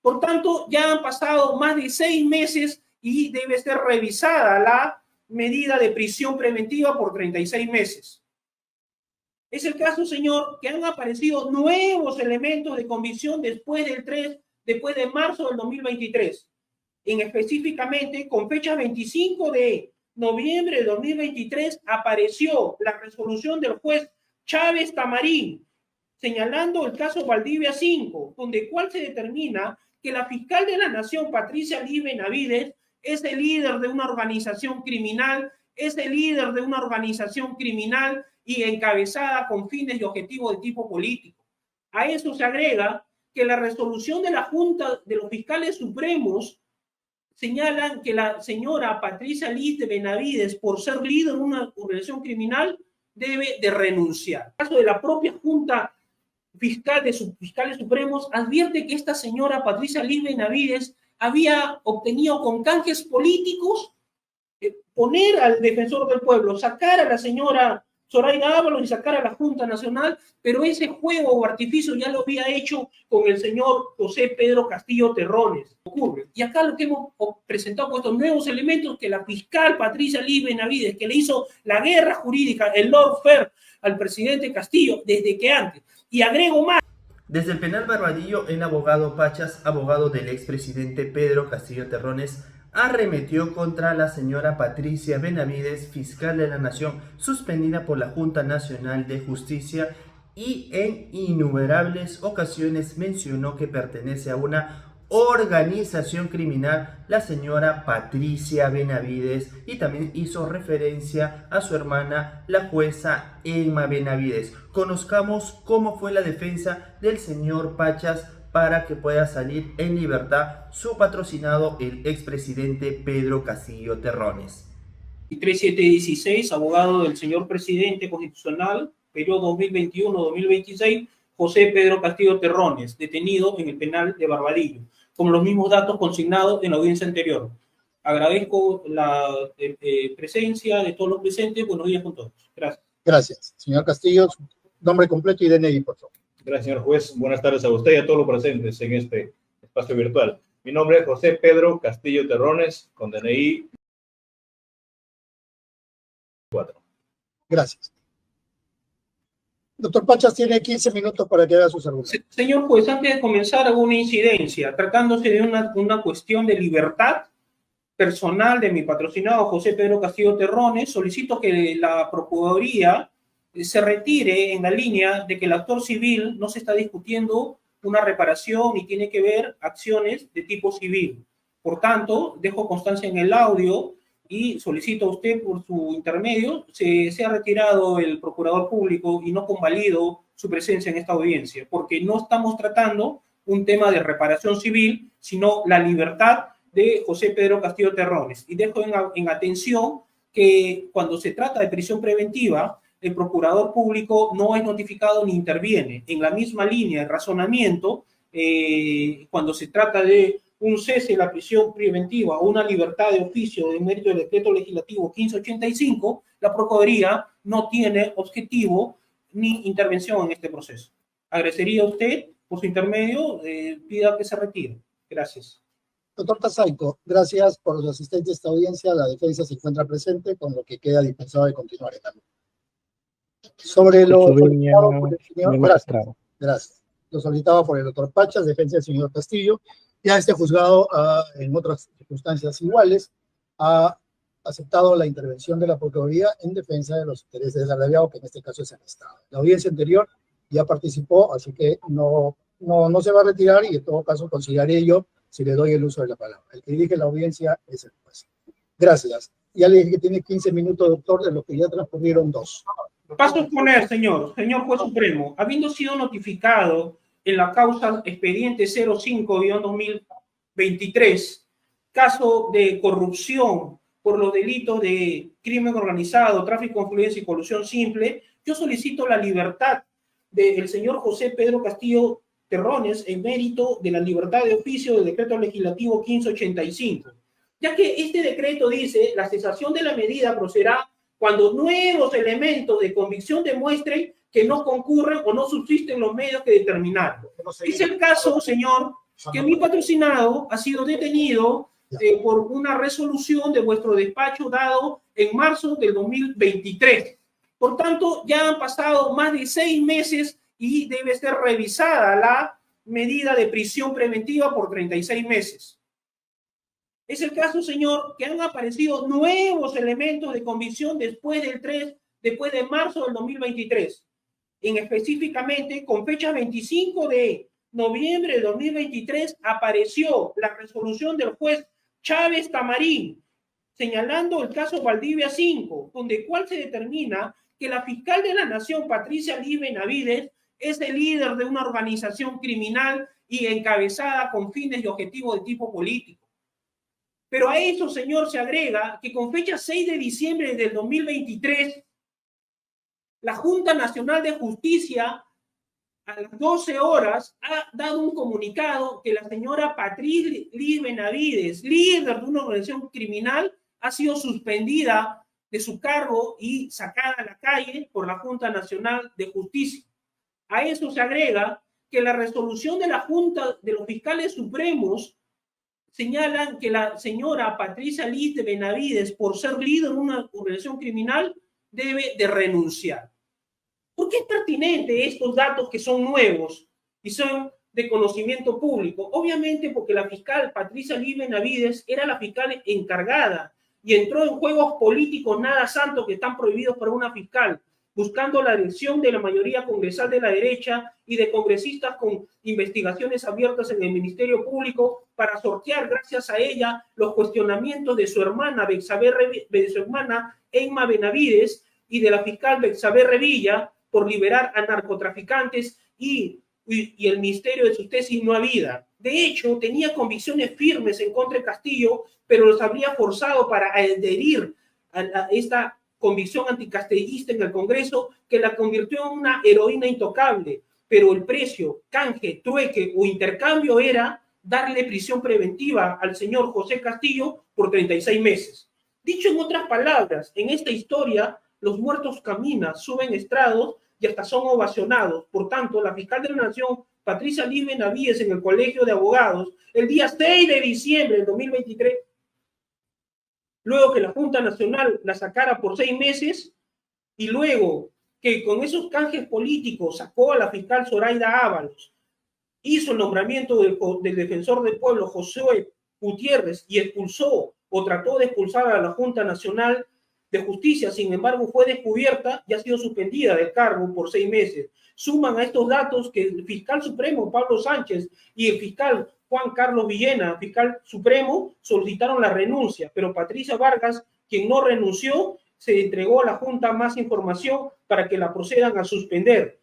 Por tanto, ya han pasado más de 6 meses y debe ser revisada la medida de prisión preventiva por 36 meses. Es el caso, señor, que han aparecido nuevos elementos de convicción después de marzo del 2023. Específicamente, con fecha 25 de noviembre de 2023, apareció la resolución del juez Chávez Tamarín, señalando el caso Valdivia 5, donde cual se determina que la fiscal de la Nación, Patricia Liz Benavides, es el líder de una organización criminal, y encabezada con fines y objetivos de tipo político. A eso se agrega que la resolución de la Junta de los Fiscales Supremos señalan que la señora Patricia Liz de Benavides, por ser líder de una organización criminal, debe de renunciar. El caso de la propia Junta Fiscal de Fiscales Supremos advierte que esta señora Patricia Liz Benavides había obtenido con canjes políticos poner al defensor del pueblo, sacar a la señora Zoraida Ábalos y sacar a la Junta Nacional, pero ese juego o artificio ya lo había hecho con el señor José Pedro Castillo Terrones. Ocurre. Y acá lo que hemos presentado con estos nuevos elementos, que la fiscal Patricia Liz Benavides, que le hizo la guerra jurídica, el lawfare, al presidente Castillo, desde que antes. Y agrego más. Desde el penal Barbadillo, el abogado Pachas, abogado del expresidente Pedro Castillo Terrones, arremetió contra la señora Patricia Benavides, fiscal de la Nación, suspendida por la Junta Nacional de Justicia, y en innumerables ocasiones mencionó que pertenece a una organización criminal, la señora Patricia Benavides, y también hizo referencia a su hermana, la jueza Emma Benavides. Conozcamos cómo fue la defensa del señor Pachas para que pueda salir en libertad su patrocinado, el expresidente Pedro Castillo Terrones. 3716, abogado del señor presidente constitucional, periodo 2021-2026, José Pedro Castillo Terrones, detenido en el penal de Barbadillo, con los mismos datos consignados en la audiencia anterior. Agradezco la presencia de todos los presentes. Buenos días con todos. Gracias. Gracias. Señor Castillo, su nombre completo y DNI, por favor. Gracias, señor juez. Buenas tardes a usted y a todos los presentes en este espacio virtual. Mi nombre es José Pedro Castillo Terrones, con DNI 4. Gracias. Doctor Pachas tiene 15 minutos para que haga sus argumentos. Señor juez, antes de comenzar, hago una incidencia. Tratándose de una cuestión de libertad personal de mi patrocinado José Pedro Castillo Terrones, solicito que la Procuraduría se retire en la línea de que el actor civil no se está discutiendo una reparación y tiene que ver acciones de tipo civil. Por tanto, dejo constancia en el audio y solicito a usted por su intermedio se ha retirado el procurador público y no convalido su presencia en esta audiencia, porque no estamos tratando un tema de reparación civil, sino la libertad de José Pedro Castillo Terrones. Y dejo en atención que cuando se trata de prisión preventiva, el procurador público no es notificado ni interviene. En la misma línea de razonamiento, cuando se trata de un cese de la prisión preventiva o una libertad de oficio de mérito del decreto legislativo 1585, la Procuraduría no tiene objetivo ni intervención en este proceso. Agradecería a usted, por su intermedio, pida que se retire. Gracias. Doctor Tazaico, gracias por los asistentes de esta audiencia. La defensa se encuentra presente, con lo que queda dispensado de continuar en la luz. Sobre lo solicitado por el señor, gracias. Lo solicitado por el doctor Pachas, defensa del señor Castillo, ya este juzgado, en otras circunstancias iguales, ha aceptado la intervención de la Procuraduría en defensa de los intereses del agraviado, que en este caso es el Estado. La audiencia anterior ya participó, así que no se va a retirar y en todo caso consideraré yo si le doy el uso de la palabra. El que dirige la audiencia es el juez. Gracias. Ya le dije que tiene 15 minutos, doctor, de los que ya transcurrieron 2. Paso a exponer, señor juez supremo, habiendo sido notificado en la causa expediente 05-2023, caso de corrupción por los delitos de crimen organizado, tráfico de influencia y colusión simple, yo solicito la libertad del señor José Pedro Castillo Terrones en mérito de la libertad de oficio del decreto legislativo 1585, ya que este decreto dice la cesación de la medida procederá cuando nuevos elementos de convicción demuestren que no concurren o no subsisten los medios que determinaron. Es el caso, señor, que mi patrocinado ha sido detenido por una resolución de vuestro despacho dado en marzo del 2023. Por tanto, ya han pasado más de 6 meses y debe ser revisada la medida de prisión preventiva por 36 meses. Es el caso, señor, que han aparecido nuevos elementos de convicción después de marzo del 2023. Específicamente, con fecha 25 de noviembre de 2023, apareció la resolución del juez Chávez Tamarín, señalando el caso Valdivia 5, donde cual se determina que la fiscal de la Nación, Patricia Liz Benavides, es el líder de una organización criminal y encabezada con fines y objetivos de tipo político. Pero a eso, señor, se agrega que con fecha 6 de diciembre del 2023, la Junta Nacional de Justicia, a las 12 horas, ha dado un comunicado que la señora Patricia Liz Benavides, líder de una organización criminal, ha sido suspendida de su cargo y sacada a la calle por la Junta Nacional de Justicia. A eso se agrega que la resolución de la Junta de los Fiscales Supremos señalan que la señora Patricia Liz de Benavides, por ser líder de una organización criminal, debe de renunciar. ¿Por qué es pertinente estos datos que son nuevos y son de conocimiento público? Obviamente porque la fiscal Patricia Liz Benavides era la fiscal encargada y entró en juegos políticos nada santos que están prohibidos para una fiscal, buscando la elección de la mayoría congresal de la derecha y de congresistas con investigaciones abiertas en el Ministerio Público para sortear, gracias a ella, los cuestionamientos de su hermana, de su hermana Emma Benavides, y de la fiscal Betsabe Revilla por liberar a narcotraficantes y el misterio de su tesis no habida. De hecho, tenía convicciones firmes en contra de Castillo, pero los habría forzado para adherir a esta convicción anticastellista en el Congreso, que la convirtió en una heroína intocable, pero el precio, canje, trueque o intercambio era darle prisión preventiva al señor José Castillo por 36 meses. Dicho en otras palabras, en esta historia, los muertos caminan, suben estrados y hasta son ovacionados. Por tanto, la fiscal de la Nación, Patricia Liz Benavides, en el Colegio de Abogados, el día 6 de diciembre del 2023, luego que la Junta Nacional la sacara por 6 meses, y luego que con esos canjes políticos sacó a la fiscal Zoraida Ábalos, hizo el nombramiento del defensor del pueblo, José Gutiérrez, y expulsó o trató de expulsar a la Junta Nacional de Justicia, sin embargo fue descubierta y ha sido suspendida del cargo por 6 meses. Suman a estos datos que el fiscal supremo Pablo Sánchez y el fiscal Juan Carlos Villena, fiscal supremo, solicitaron la renuncia, pero Patricia Vargas, quien no renunció, se entregó a la Junta más información para que la procedan a suspender.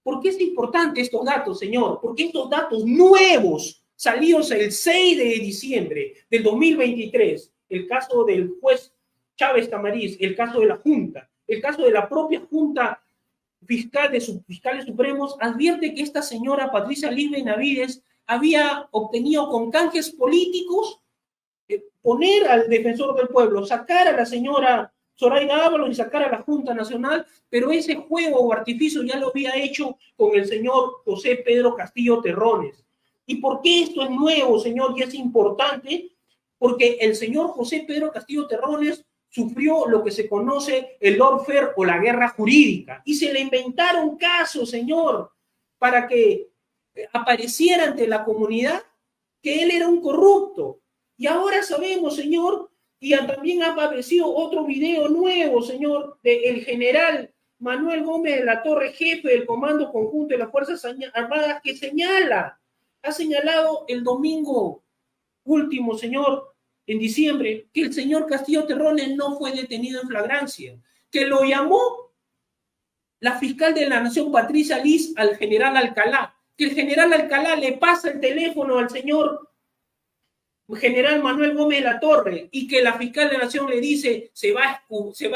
¿Por qué es importante estos datos, señor? Porque estos datos nuevos, salidos el 6 de diciembre del 2023, el caso del juez Chávez Tamariz, el caso de la Junta, el caso de la propia Junta Fiscal de Fiscales Supremos, advierte que esta señora Patricia Liz Benavides había obtenido con canjes políticos poner al defensor del pueblo, sacar a la señora Zoraida Ábalos y sacar a la Junta Nacional, pero ese juego o artificio ya lo había hecho con el señor José Pedro Castillo Terrones. ¿Y por qué esto es nuevo, señor? Y es importante, porque el señor José Pedro Castillo Terrones sufrió lo que se conoce el lawfare o la guerra jurídica, y se le inventaron casos, señor, para que apareciera ante la comunidad que él era un corrupto. Y ahora sabemos, señor, y también ha aparecido otro video nuevo, señor, del general Manuel Gómez de la Torre, jefe del Comando Conjunto de las Fuerzas Armadas, que ha señalado el domingo último, señor, en diciembre, que el señor Castillo Terrones no fue detenido en flagrancia, que lo llamó la fiscal de la Nación, Patricia Liz, al general Alcalá, que el general Alcalá le pasa el teléfono al señor general Manuel Gómez de la Torre, y que la fiscal de la Nación le dice, se va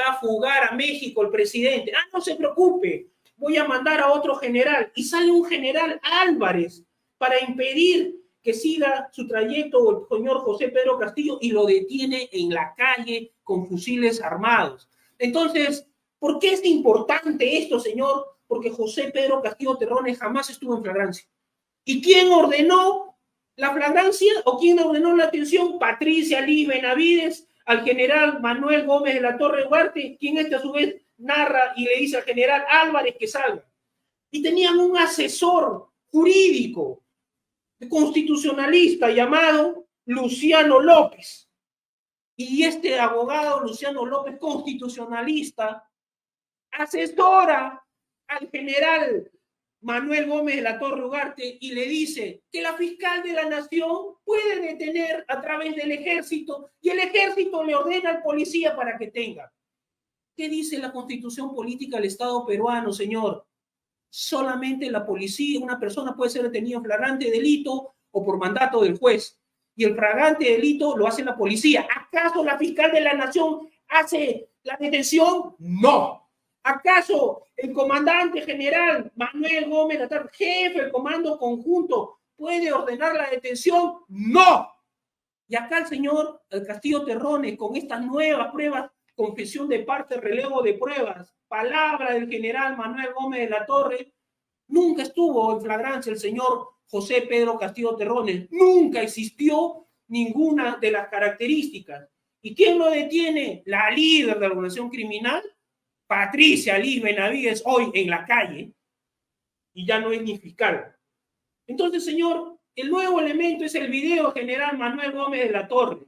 a fugar a México el presidente. No se preocupe, voy a mandar a otro general. Y sale un general Álvarez para impedir que siga su trayecto el señor José Pedro Castillo, y lo detiene en la calle con fusiles armados. Entonces, ¿por qué es importante esto, señor? Porque José Pedro Castillo Terrones jamás estuvo en flagrancia. ¿Y quién ordenó La flagrancia, ¿o quién ordenó la detención? Patricia Lee Benavides, al general Manuel Gómez de la Torre Huarte, quien a su vez narra y le dice al general Álvarez que salga. Y tenían un asesor jurídico, constitucionalista, llamado Luciano López. Y este abogado, Luciano López, constitucionalista, asesora al general Manuel Gómez de la Torre Ugarte y le dice que la fiscal de la nación puede detener a través del ejército y el ejército le ordena al policía para que tenga. ¿Qué dice la Constitución Política del Estado peruano, señor? Solamente la policía, una persona puede ser detenida en flagrante delito o por mandato del juez. Y el flagrante delito lo hace la policía. ¿Acaso la fiscal de la nación hace la detención? No. ¿Acaso el comandante general Manuel Gómez, jefe del comando conjunto, puede ordenar la detención? No. Y acá el señor Castillo Terrones, con estas nuevas pruebas, confesión de parte, relevo de pruebas, palabra del general Manuel Gómez de la Torre, nunca estuvo en flagrancia el señor José Pedro Castillo Terrones, nunca existió ninguna de las características. ¿Y quién lo detiene? La líder de la organización criminal, Patricia Lee Benavides, hoy en la calle, y ya no es ni fiscal. Entonces, señor, el nuevo elemento es el video general Manuel Gómez de la Torre.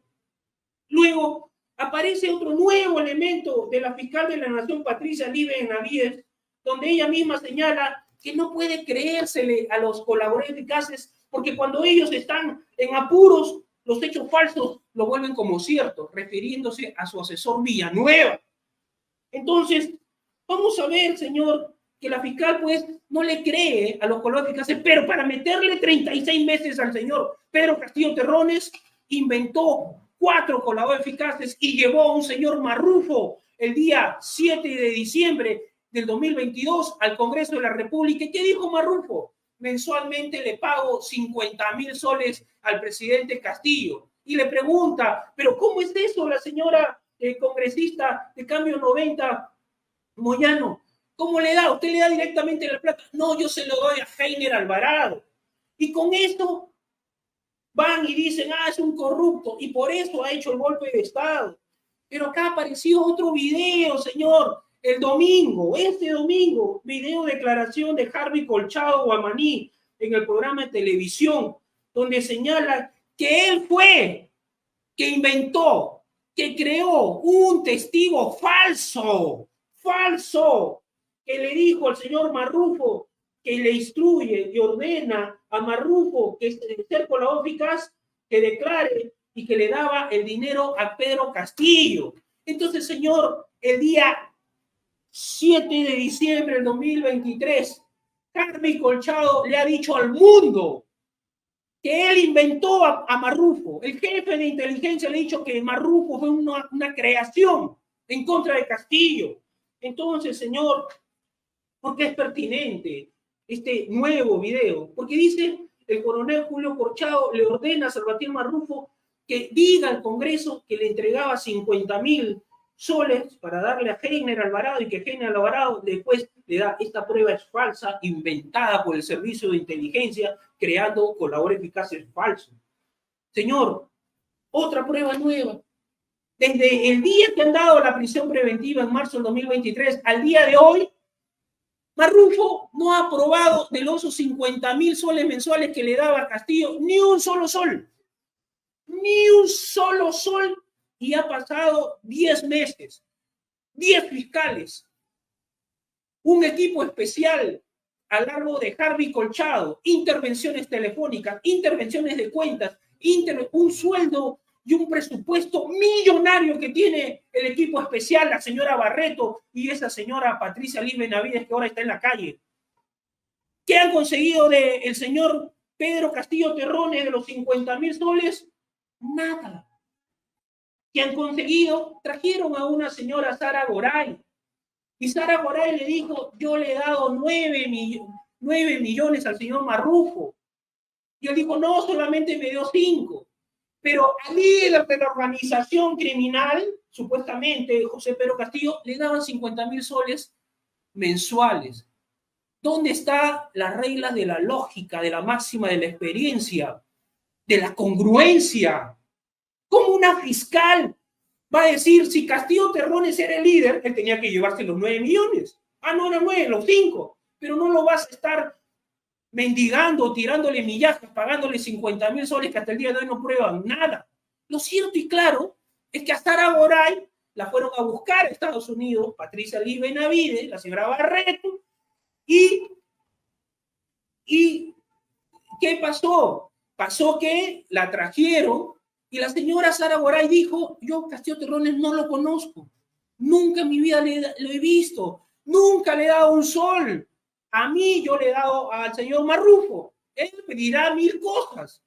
Luego aparece otro nuevo elemento de la fiscal de la Nación, Patricia Lee Benavides, donde ella misma señala que no puede creérsele a los colaboradores eficaces, porque cuando ellos están en apuros, los hechos falsos lo vuelven como ciertos, refiriéndose a su asesor Villanueva. Entonces, vamos a ver, señor, que la fiscal pues no le cree a los colaboradores eficaces, pero para meterle 36 meses al señor Pedro Castillo Terrones, inventó 4 colaboradores eficaces y llevó a un señor Marrufo el día 7 de diciembre del 2022 al Congreso de la República. ¿Qué dijo Marrufo? Mensualmente le pago 50.000 soles al presidente Castillo. Y le pregunta, ¿pero cómo es eso, la señora congresista de Cambio 90, Moyano? ¿Cómo le da? ¿Usted le da directamente la plata? No, yo se lo doy a Heiner Alvarado. Y con esto van y dicen, es un corrupto, y por eso ha hecho el golpe de Estado. Pero acá apareció otro video, señor, el domingo, este domingo, video declaración de Harvey Colchado Guamaní en el programa de televisión, donde señala que él fue que inventó, que creó un testigo falso, que le dijo al señor Marrufo, que le instruye y ordena a Marrufo, que es ser colaborador eficaz, que declare y que le daba el dinero a Pedro Castillo. Entonces, señor, el día 7 de diciembre del 2023, Harvey Colchado le ha dicho al mundo que él inventó a Marrufo. El jefe de inteligencia le ha dicho que Marrufo fue una creación en contra de Castillo. Entonces, señor, ¿por qué es pertinente este nuevo video? Porque dice el coronel Julio Colchado le ordena a Salvatierra Marrufo que diga al Congreso que le entregaba 50.000 soles para darle a Heiner Alvarado y que Heiner Alvarado después le da esta prueba es falsa, inventada por el servicio de inteligencia, creando colaboradores eficaces falsos. Señor, otra prueba nueva. Desde el día que han dado la prisión preventiva en marzo del 2023 al día de hoy, Marrufo no ha aprobado de los 50.000 soles mensuales que le daba a Castillo ni un solo sol. Ni un solo sol. Y ha pasado 10 meses, 10 fiscales, un equipo especial a largo de Harvey Colchado, intervenciones telefónicas, intervenciones de cuentas, un sueldo y un presupuesto millonario que tiene el equipo especial, la señora Barreto y esa señora Patricia Lee Benavides que ahora está en la calle. ¿Qué han conseguido del señor Pedro Castillo Terrones de los 50.000 soles? Nada. ¿Qué han conseguido? Trajeron a una señora Sara Goray. Y Sara Goray le dijo, yo le he dado 9 millones al señor Marrufo. Y él dijo, no, solamente me dio 5. Pero al líder de la organización criminal, supuestamente José Pedro Castillo, le daban 50.000 soles mensuales. ¿Dónde están las reglas de la lógica, de la máxima de la experiencia? de la congruencia. ¿Cómo una fiscal va a decir, si Castillo Terrones era el líder, él tenía que llevarse los 9 millones? Ah, no eran 9, los 5. Pero no lo vas a estar mendigando, tirándole millajas, pagándole 50.000 soles que hasta el día de hoy no prueban nada. Lo cierto y claro es que a Sara Goray la fueron a buscar a Estados Unidos, Patricia Liz Benavides, la señora Barreto, y ¿qué pasó? Pasó que la trajeron y la señora Sara Goray dijo, yo Castillo Terrones no lo conozco, nunca en mi vida lo he visto, nunca le he dado un sol. A mí yo le he dado al señor Marrufo, él me dirá 1000 cosas,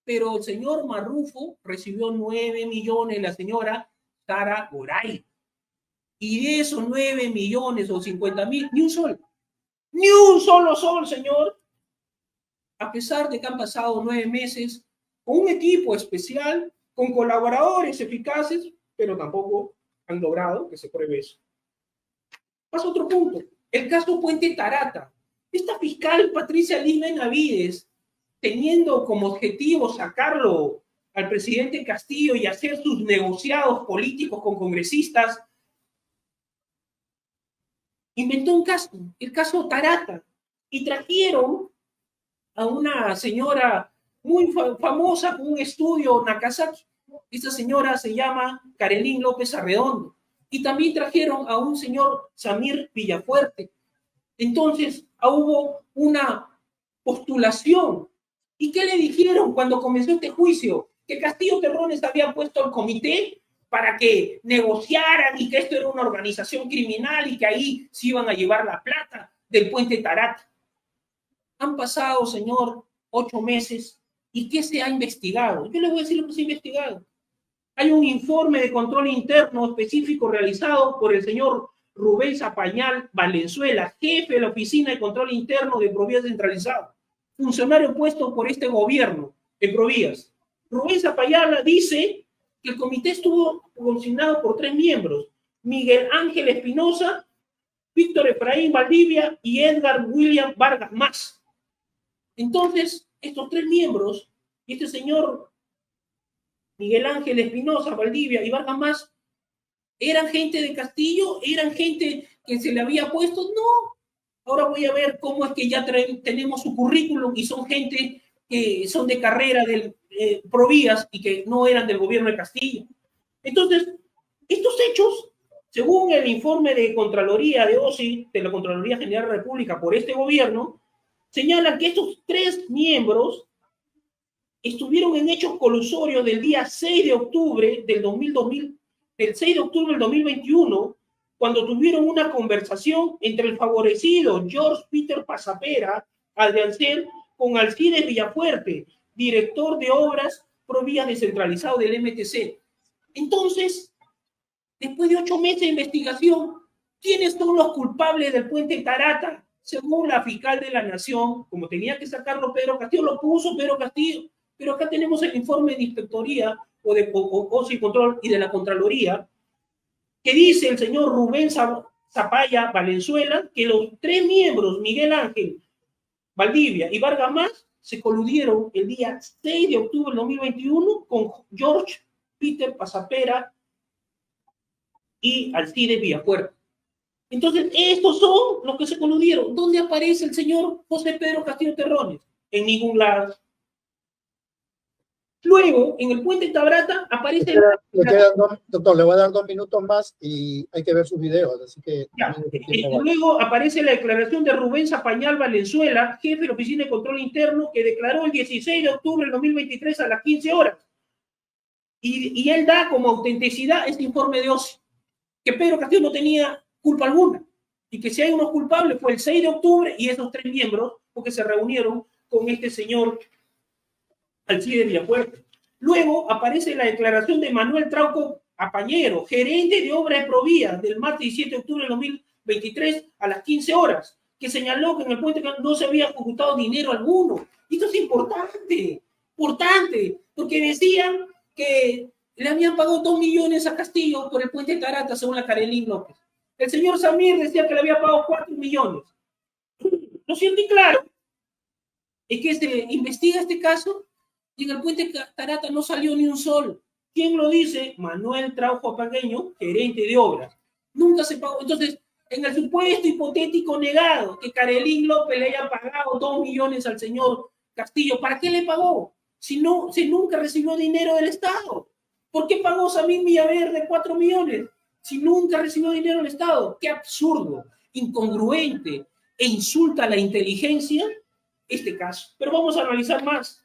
pero el señor Marrufo recibió 9 millones, la señora Sara Goray. Y de esos 9 millones o 50.000, ni un sol. Ni un solo sol, señor. A pesar de que han pasado 9 meses con un equipo especial, con colaboradores eficaces, pero tampoco han logrado que se pruebe eso. Pasa otro punto. El caso Puente Tarata. Esta fiscal Patricia Liz Benavides, teniendo como objetivo sacarlo al presidente Castillo y hacer sus negociados políticos con congresistas, inventó un caso, el caso Tarata, y trajeron a una señora muy famosa con un estudio Nagasaki. Esta señora se llama Karelín López Arredondo. Y también trajeron a un señor Samir Villafuerte. Entonces hubo una postulación. ¿Y qué le dijeron cuando comenzó este juicio? Que Castillo Terrones había puesto el comité para que negociaran y que esto era una organización criminal y que ahí se iban a llevar la plata del Puente Tarata. Han pasado, señor, 8 meses. ¿Y qué se ha investigado? Yo les voy a decir lo que se ha investigado. Hay un informe de control interno específico realizado por el señor Rubén Zapañal Valenzuela, jefe de la Oficina de Control Interno de Provías Centralizado, funcionario puesto por este gobierno en Provías. Rubén Zapañal dice que el comité estuvo consignado por 3 miembros, Miguel Ángel Espinosa, Víctor Efraín Valdivia y Edgar William Vargas Más. Entonces, estos 3 miembros, y este señor Miguel Ángel Espinosa, Valdivia y Vargas Más, ¿eran gente de Castillo? ¿Eran gente que se le había puesto? No. Ahora voy a ver cómo es que ya tenemos su currículum y son gente que son de carrera del Provías y que no eran del gobierno de Castillo. Entonces, estos hechos, según el informe de Contraloría de OSI, de la Contraloría General de la República por este gobierno, señalan que estos 3 miembros estuvieron en hechos colusorios del día 6 de octubre del 2021, cuando tuvieron una conversación entre el favorecido George Peter Pasapera Aldeancel con Alcides Villafuerte, director de obras Provías descentralizado del MTC. Entonces, después de 8 meses de investigación, ¿quiénes son los culpables del Puente Tarata? Según la fiscal de la Nación, como tenía que sacarlo Pedro Castillo, lo puso Pedro Castillo. Pero acá tenemos el informe de inspectoría o de OSI Control y de la Contraloría, que dice el señor Rubén Zapaya Valenzuela que los 3 miembros, Miguel Ángel Valdivia y Vargas Más, se coludieron el día 6 de octubre del 2021 con George Peter Pasapera y Alcides Villafuerte. Entonces, estos son los que se coludieron. ¿Dónde aparece el señor José Pedro Castillo Terrones? En ningún lado. Luego, en el Puente Tarata aparece... Doctor, le voy a dar 2 minutos más y hay que ver sus videos, así que... Luego aparece la declaración de Rubén Zapañal Valenzuela, jefe de la Oficina de Control Interno, que declaró el 16 de octubre del 2023 a las 15 horas. Y él da como autenticidad este informe de OSI, que Pedro Castillo no tenía culpa alguna, y que si hay unos culpables fue el 6 de octubre y esos 3 miembros, porque se reunieron con este señor Alcides Villafuerte. Luego aparece la declaración de Manuel Trauco Apañero, gerente de obra de Provías, del martes 17 de octubre de 2023 a las 15 horas, que señaló que en el puente no se había ejecutado dinero alguno. Y esto es importante, porque decían que le habían pagado 2 millones a Castillo por el puente Tarata, según la Karelín López. El señor Samir decía que le había pagado 4 millones. Lo cierto y claro es que se investiga este caso Y en el puente Tarata no salió ni un sol. ¿Quién lo dice? Manuel Traujo Apagueño, gerente de obras. Nunca se pagó. Entonces, en el supuesto hipotético negado que Carelín López le haya pagado 2 millones al señor Castillo, ¿para qué le pagó? Si nunca recibió dinero del Estado. ¿Por qué pagó Samir Villaverde 4 millones? Si nunca recibió dinero del Estado. ¡Qué absurdo, incongruente e insulta a la inteligencia este caso! Pero vamos a analizar más.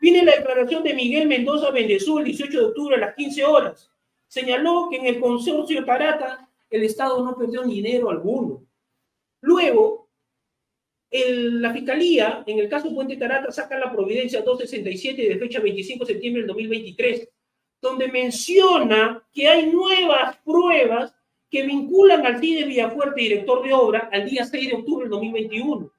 Viene la declaración de Miguel Mendoza Bendezú el 18 de octubre a las 15 horas. Señaló que en el consorcio Tarata el Estado no perdió dinero alguno. Luego, la Fiscalía, en el caso Puente Tarata, saca la providencia 267 de fecha 25 de septiembre del 2023, donde menciona que hay nuevas pruebas que vinculan al CIDE Villafuerte, director de obra, al día 6 de octubre del 2021.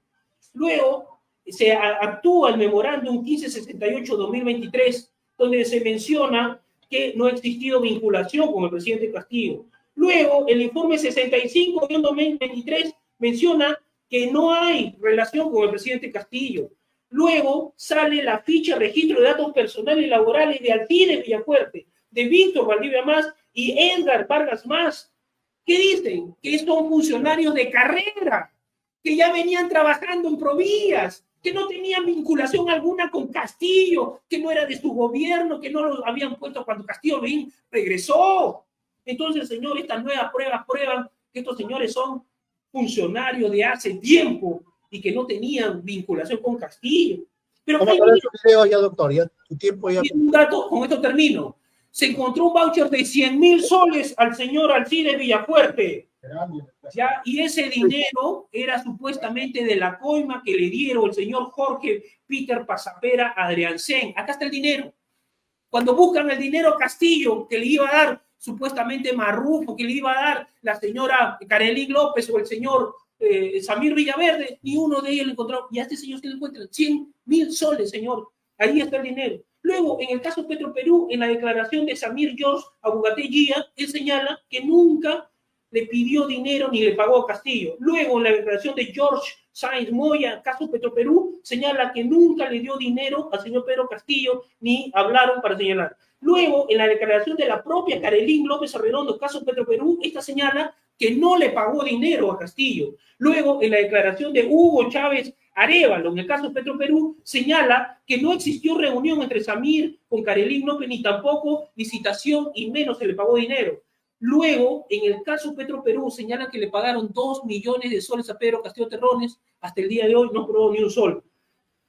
Luego, se actúa el memorándum 1568-2023, donde se menciona que no ha existido vinculación con el presidente Castillo. Luego, el informe 65-2023 menciona que no hay relación con el presidente Castillo. Luego sale la ficha registro de datos personales y laborales de Alcide Villafuerte, de Víctor Valdivia Más y Edgar Vargas Más. ¿Qué dicen? Que son funcionarios de carrera, que ya venían trabajando en Provías, que no tenían vinculación alguna con Castillo, que no era de su gobierno, que no lo habían puesto cuando Castillo regresó. Entonces, señor, estas nuevas pruebas prueban que estos señores son funcionarios de hace tiempo y que no tenían vinculación con Castillo. Pero vamos a ver su video ya, doctor, ya tu tiempo ya... Un dato, con esto termino. Se encontró un voucher de 100.000 soles al señor Alcide Villafuerte. ¿Ya? Y ese dinero era supuestamente de la coima que le dieron el señor Jorge Peter Pasapera Adriansen. Acá está el dinero. Cuando buscan el dinero Castillo, que le iba a dar supuestamente Marrufo, que le iba a dar la señora Carelín López o el señor Samir Villaverde, ni uno de ellos lo encontró. Y a este señor que le encuentran 100.000 soles, señor. Ahí está el dinero. Luego, en el caso Petroperú, en la declaración de Samir George Abugaté Guía, él señala que nunca le pidió dinero ni le pagó a Castillo. Luego, en la declaración de George Sáenz Moya, caso Petroperú, señala que nunca le dio dinero al señor Pedro Castillo, ni hablaron para señalar. Luego, en la declaración de la propia Carelín López Arredondo, caso Petroperú, esta señala que no le pagó dinero a Castillo. Luego, en la declaración de Hugo Chávez Arévalo, en el caso Petroperú, señala que no existió reunión entre Samir con Carelín López, ni tampoco licitación, y menos se le pagó dinero. Luego, en el caso Petroperú, señalan que le pagaron 2 millones de soles a Pedro Castillo Terrones. Hasta el día de hoy no probó ni un sol.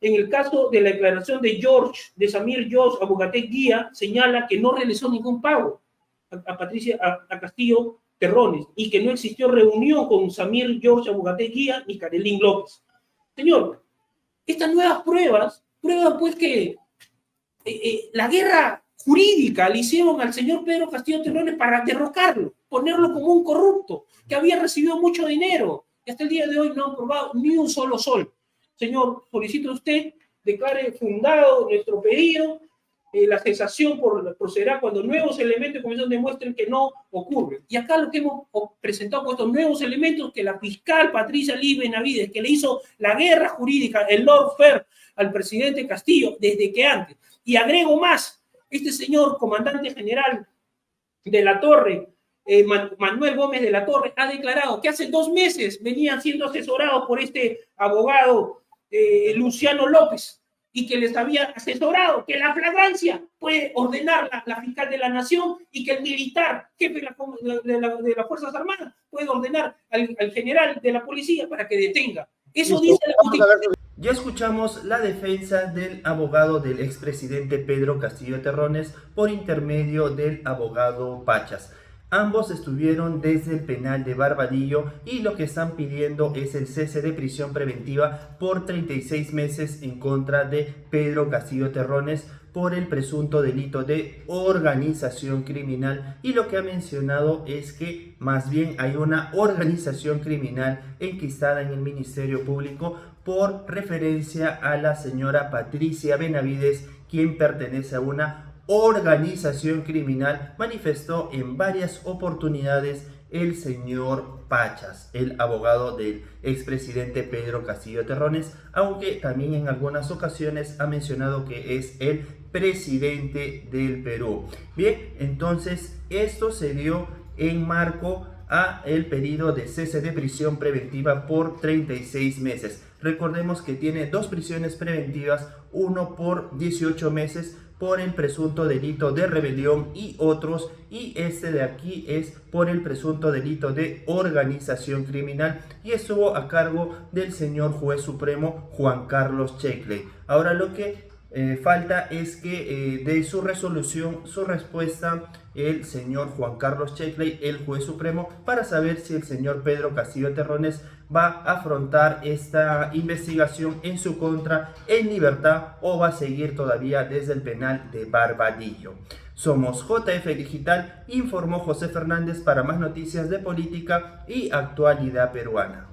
En el caso de la declaración de Samir George Abugaté Guía, señala que no realizó ningún pago a Castillo Terrones y que no existió reunión con Samir George Abugaté Guía ni Carelín López. Señor, estas nuevas pruebas pues que la guerra jurídica le hicieron al señor Pedro Castillo Terrones para derrocarlo, ponerlo como un corrupto, que había recibido mucho dinero, y hasta el día de hoy no han probado ni un solo sol. Señor, solicito a usted, declare fundado nuestro pedido, la cesación procederá cuando nuevos elementos de comisión demuestren que no ocurre. Y acá lo que hemos presentado con estos nuevos elementos, que la fiscal Patricia Liz Benavides, que le hizo la guerra jurídica, el Lord Fair, al presidente Castillo, desde que antes. Y agrego más, este señor comandante general de la Torre, Manuel Gómez de la Torre, ha declarado que hace 2 meses venían siendo asesorados por este abogado Luciano López, y que les había asesorado que la flagrancia puede ordenar la fiscal de la Nación y que el militar, jefe de las Fuerzas Armadas, puede ordenar al general de la policía para que detenga. Eso dice la Constitución. Ya escuchamos la defensa del abogado del expresidente Pedro Castillo Terrones por intermedio del abogado Pachas. Ambos estuvieron desde el penal de Barbadillo y lo que están pidiendo es el cese de prisión preventiva por 36 meses en contra de Pedro Castillo Terrones por el presunto delito de organización criminal, y lo que ha mencionado es que más bien hay una organización criminal enquistada en el Ministerio Público por referencia a la señora Patricia Benavides, quien pertenece a una organización criminal. Manifestó en varias oportunidades el señor Pachas, el abogado del expresidente Pedro Castillo Terrones, aunque también en algunas ocasiones ha mencionado que es el presidente del Perú. Bien, entonces esto se dio en marco a el pedido de cese de prisión preventiva por 36 meses. Recordemos que tiene 2 prisiones preventivas, uno por 18 meses por el presunto delito de rebelión y otros, y este de aquí es por el presunto delito de organización criminal, y estuvo a cargo del señor juez supremo Juan Carlos Checkley. Ahora lo que falta es que de su resolución, su respuesta, el señor Juan Carlos Checkley, el juez supremo, para saber si el señor Pedro Castillo Terrones va a afrontar esta investigación en su contra en libertad o va a seguir todavía desde el penal de Barbadillo. Somos JF Digital, informó José Fernández para más noticias de política y actualidad peruana.